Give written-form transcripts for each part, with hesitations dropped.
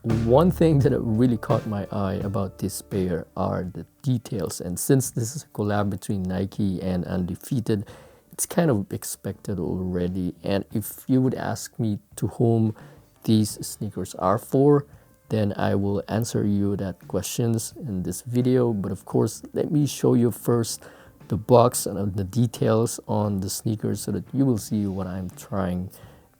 one thing that really caught my eye about this pair are the details, and since this is a collab between Nike and Undefeated, it's kind of expected already. And if you would ask me to whom these sneakers are for, then I will answer you that questions in this video. But of course, let me show you first the box and the details on the sneakers so that you will see what I'm trying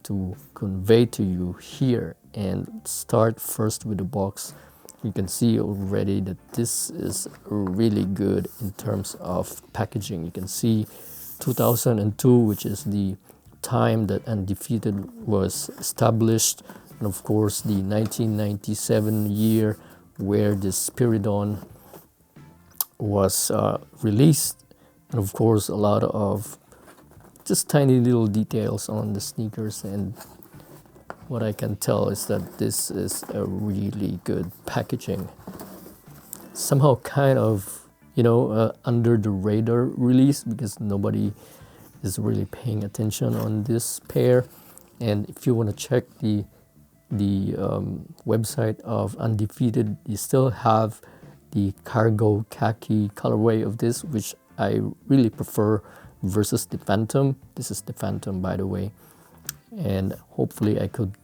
to convey to you here. And start first with the box. You can see already that this is really good in terms of packaging. You can see 2002, which is the time that Undefeated was established, and of course the 1997 year where the Spiridon was released, and of course a lot of just tiny little details on the sneakers. And what I can tell is that this is a really good packaging. Somehow kind of, under the radar release because nobody is really paying attention on this pair. And if you want to check the website of Undefeated, you still have the cargo khaki colorway of this, which I really prefer versus the Phantom. This is the Phantom, by the way, and hopefully I could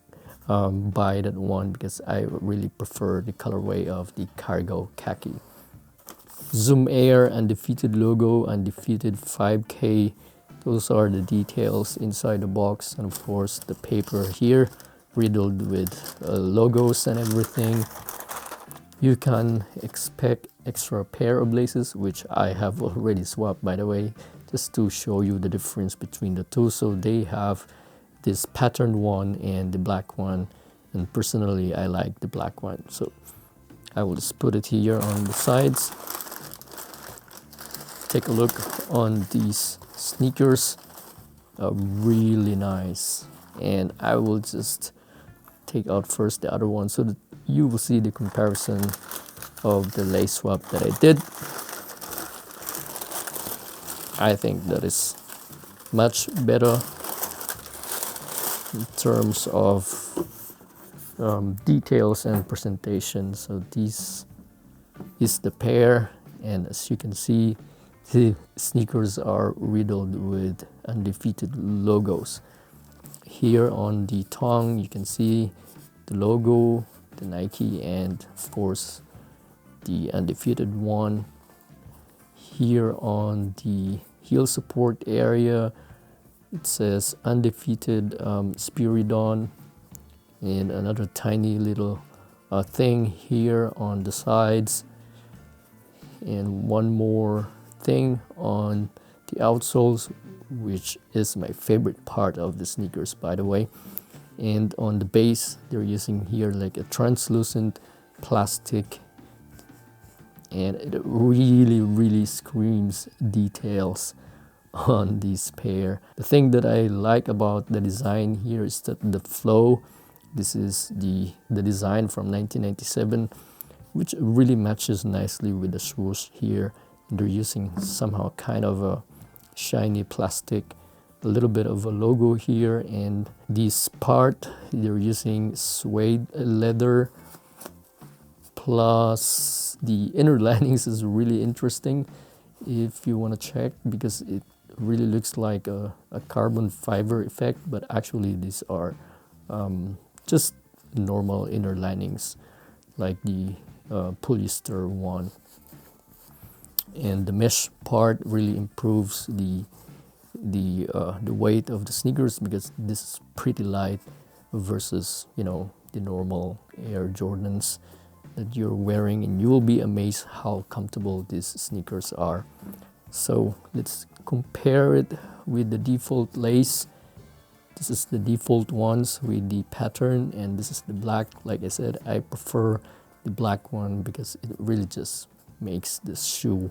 buy that one because I really prefer the colorway of the cargo khaki. Zoom Air, Undefeated logo, Undefeated 5K. Those are the details inside the box, and of course the paper here riddled with logos and everything. You can expect extra pair of laces, which I have already swapped, by the way, just to show you the difference between the two. So they have this patterned one and the black one, and personally I like the black one, so I will just put it here on the sides. Take a look on these sneakers, really nice. And I will just take out first the other one so that you will see the comparison of the lace swap that I did. I think that is much better in terms of details and presentation. So this is the pair, and as you can see, the sneakers are riddled with Undefeated logos. Here on the tongue you can see the logo, the Nike, and of course the Undefeated one. Here on the heel support area it says Undefeated Spiridon, and another tiny little thing here on the sides, and one more thing on the outsoles, which is my favorite part of the sneakers, by the way. And on the base they're using here like a translucent plastic, and it really screams details on this pair. The thing that I like about the design here is that the flow, this is the design from 1997, which really matches nicely with the swoosh here. And they're using somehow kind of a shiny plastic, a little bit of a logo here, and this part they're using suede leather, plus the inner linings is really interesting if you want to check, because it really looks like a carbon fiber effect, but actually these are just normal inner linings like the polyester one. And the mesh part really improves the weight of the sneakers, because this is pretty light versus the normal Air Jordans that you're wearing, and you will be amazed how comfortable these sneakers are. So let's compare it with the default lace. This is the default ones with the pattern, and this is the black. Like I said, I prefer the black one because it really just makes this shoe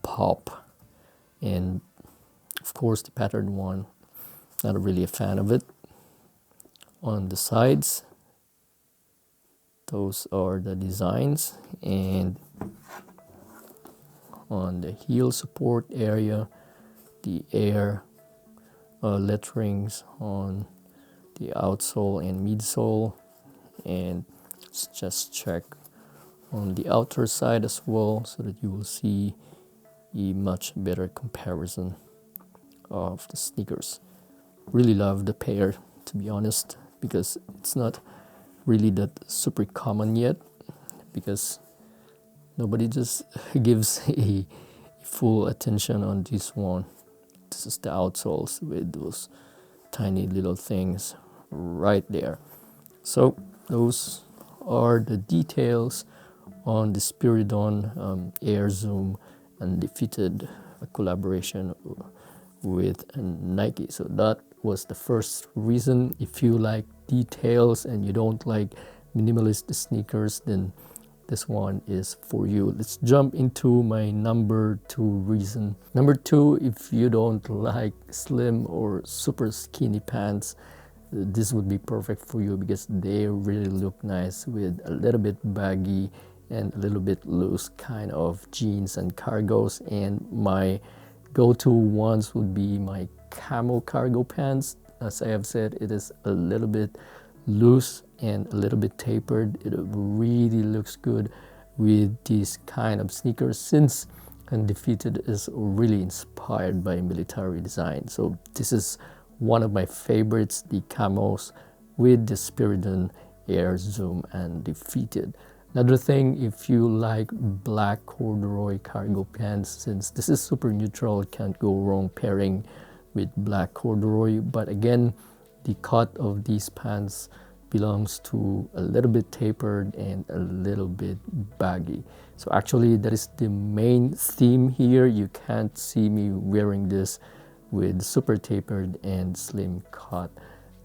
pop. And of course the patterned one, not really a fan of it. On the sides, those are the designs, and on the heel support area, the Air letterings on the outsole and midsole, and Let's just check on the outer side as well so that you will see a much better comparison of the sneakers. Really love the pair, to be honest, because it's not really that super common yet, because nobody just gives a full attention on this one. This is the outsoles with those tiny little things right there. So those are the details on the Spiridon Air Zoom Undefeated collaboration with Nike. So that was the first reason. If you like details and you don't like minimalist sneakers, then this one is for you. Let's jump into my number 2 reason. Number 2, if you don't like slim or super skinny pants, this would be perfect for you because they really look nice with a little bit baggy and a little bit loose kind of jeans and cargos. And my go-to ones would be my camo cargo pants. As I have said, it is a little bit loose and a little bit tapered. It really looks good with these kind of sneakers, since Undefeated is really inspired by military design. So this is one of my favorites, the camos with the Spiridon Air Zoom Undefeated. Another thing, if you like black corduroy cargo pants, since this is super neutral, can't go wrong pairing with black corduroy. But again, the cut of these pants belongs to a little bit tapered and a little bit baggy. So actually that is the main theme here. You can't see me wearing this with super tapered and slim cut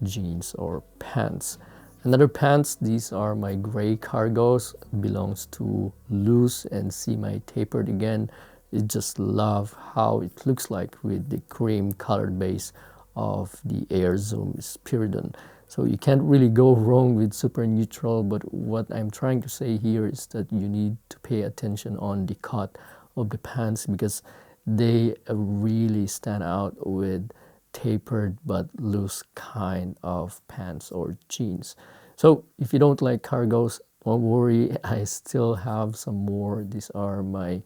jeans or pants. Another pants, these are my gray cargos, belongs to loose and semi-tapered again. I just love how it looks like with the cream colored base of the Air Zoom Spiridon. So you can't really go wrong with super neutral, but what I'm trying to say here is that you need to pay attention on the cut of the pants, because they really stand out with tapered but loose kind of pants or jeans. So if you don't like cargos, don't worry, I still have some more. These are my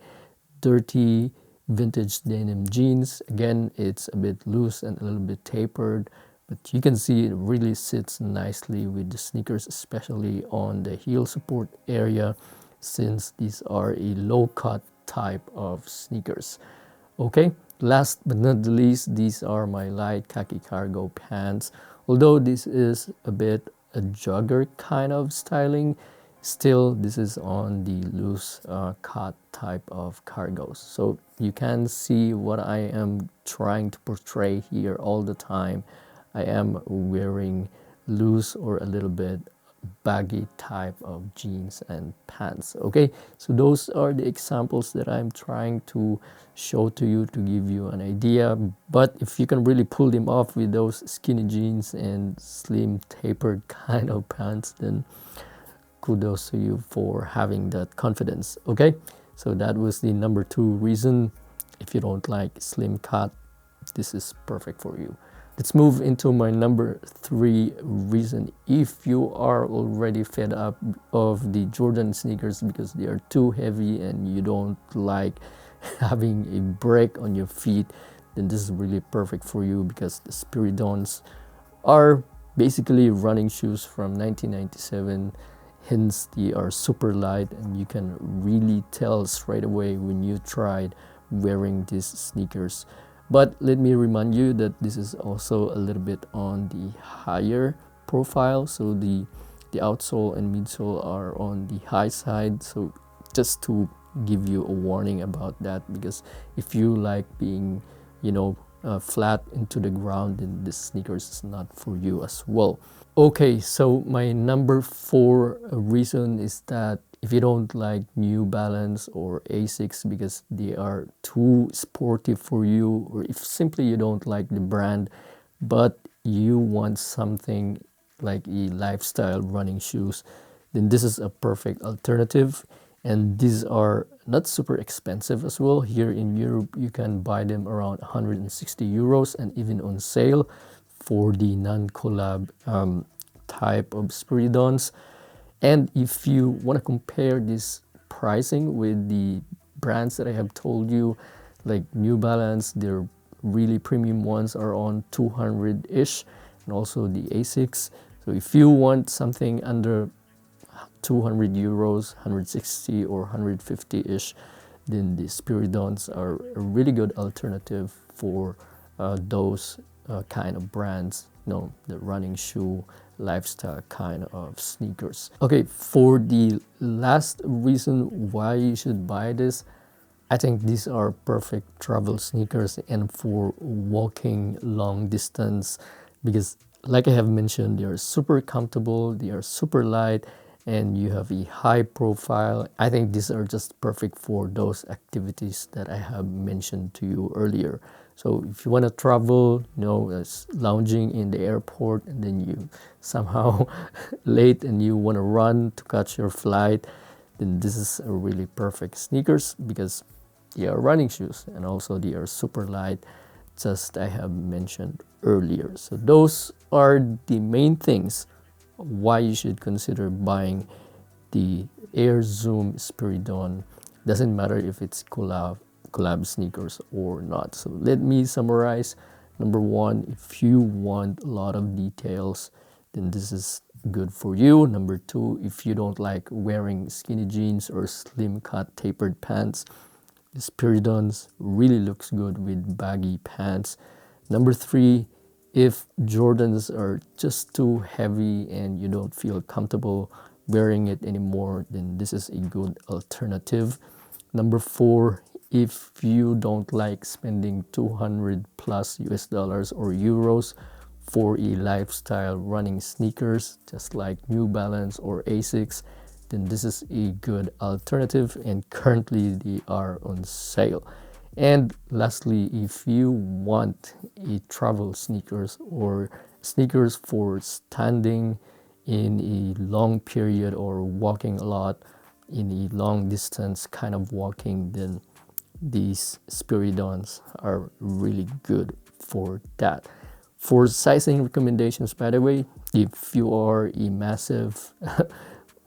dirty vintage denim jeans. Again, it's a bit loose and a little bit tapered, but you can see it really sits nicely with the sneakers, especially on the heel support area, since these are a low cut type of sneakers. Okay, last but not the least, these are my light khaki cargo pants. Although this is a bit a jogger kind of styling, still this is on the loose cut type of cargos. So you can see what I am trying to portray here all the time. I am wearing loose or a little bit baggy type of jeans and pants. Okay, so those are the examples that I'm trying to show to you to give you an idea. But if you can really pull them off with those skinny jeans and slim tapered kind of pants, then kudos to you for having that confidence. Okay, so that was the number 2 reason. If you don't like slim cut, this is perfect for you. Let's move into my number 3 reason. If you are already fed up of the Jordan sneakers because they are too heavy and you don't like having a break on your feet, then this is really perfect for you, because the Spiridons are basically running shoes from 1997. Hence, they are super light, and you can really tell straight away when you tried wearing these sneakers. But let me remind you that this is also a little bit on the higher profile. So the outsole and midsole are on the high side. So just to give you a warning about that, because if you like being, flat into the ground, then this sneakers is not for you as well. Okay, so my number 4 reason is that if you don't like New Balance or Asics because they are too sportive for you, or if simply you don't like the brand, but you want something like a lifestyle running shoes, then this is a perfect alternative. And these are not super expensive as well. Here in Europe, you can buy them around 160 euros and even on sale for the non-collab type of Spiridons. And if you want to compare this pricing with the brands that I have told you, like New Balance, their really premium ones are on 200-ish, and also the Asics. So if you want something under 200 euros, 160 or 150-ish, then the Spiridons are a really good alternative for those kind of brands, the running shoe, lifestyle kind of sneakers. Okay, for the last reason why you should buy this, I think these are perfect travel sneakers and for walking long distance, because like I have mentioned, they are super comfortable, they are super light, and you have a high profile. I think these are just perfect for those activities that I have mentioned to you earlier. So if you want to travel, lounging in the airport, and then you somehow late and you want to run to catch your flight, then this is a really perfect sneakers, because they are running shoes and also they are super light, just I have mentioned earlier. So those are the main things why you should consider buying the Air Zoom Spiridon. Doesn't matter if it's collab sneakers or not. So let me summarize. Number one, if you want a lot of details, then this is good for you. Number two, if you don't like wearing skinny jeans or slim cut tapered pants, the Spiridons really looks good with baggy pants. Number three, if Jordans are just too heavy and you don't feel comfortable wearing it anymore, then this is a good alternative. Number four, if you don't like spending 200 plus US dollars or euros for a lifestyle running sneakers, just like New Balance or Asics, then this is a good alternative, and currently they are on sale. And lastly, if you want a travel sneakers or sneakers for standing in a long period or walking a lot in a long distance kind of walking, then these Spiridons are really good for that. For sizing recommendations, by the way, if you are a massive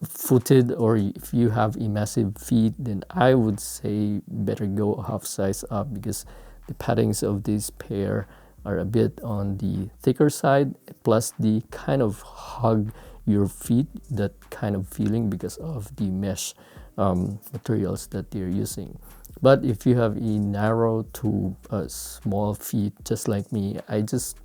footed or if you have a massive feet, then I would say better go a half size up, because the paddings of this pair are a bit on the thicker side, plus the kind of hug your feet, that kind of feeling, because of the mesh materials that they're using. But if you have a narrow to small feet just like me, I just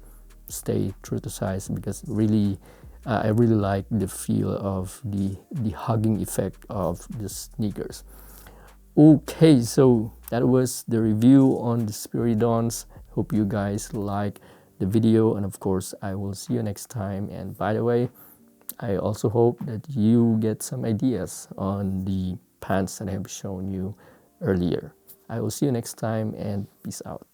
stay true to size, because really I really like the feel of the hugging effect of the sneakers. Okay, so that was the review on the Spiridons. Hope you guys like the video, and of course I will see you next time. And by the way, I also hope that you get some ideas on the pants that I have shown you earlier. I will see you next time, and peace out.